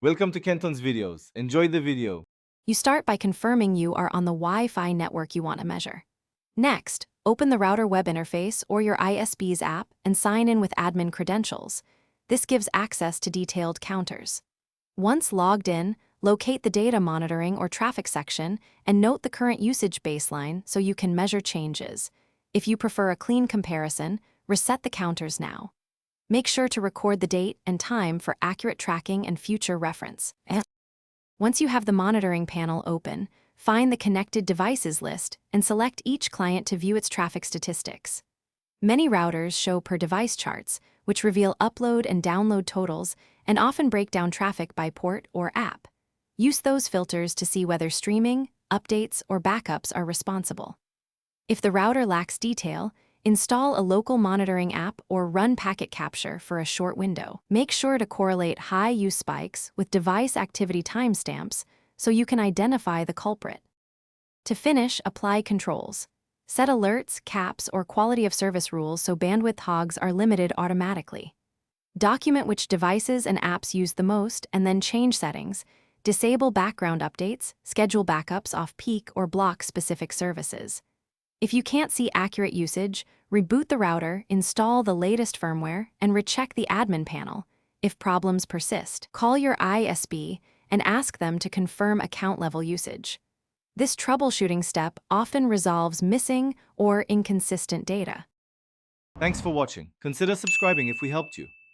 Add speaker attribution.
Speaker 1: Welcome to Kenton's videos. Enjoy the video.
Speaker 2: You start by confirming you are on the Wi-Fi network you want to measure. Next, open the router web interface or your ISP's app and sign in with admin credentials. This gives access to detailed counters. Once logged in, locate the data monitoring or traffic section and note the current usage baseline so you can measure changes. If you prefer a clean comparison, reset the counters now. Make sure to record the date and time for accurate tracking and future reference. Once you have the monitoring panel open, find the connected devices list and select each client to view its traffic statistics. Many routers show per device charts, which reveal upload and download totals and often break down traffic by port or app. Use those filters to see whether streaming, updates, or backups are responsible. If the router lacks detail, install a local monitoring app or run packet capture for a short window. Make sure to correlate high use spikes with device activity timestamps so you can identify the culprit. To finish, apply controls. Set alerts, caps, or quality of service rules so bandwidth hogs are limited automatically. Document which devices and apps use the most and then change settings. Disable background updates, schedule backups off-peak, or block specific services. If you can't see accurate usage, reboot the router, install the latest firmware, and recheck the admin panel. If problems persist, call your ISP and ask them to confirm account-level usage. This troubleshooting step often resolves missing or inconsistent data.
Speaker 1: Thanks for watching. Consider subscribing if we helped you.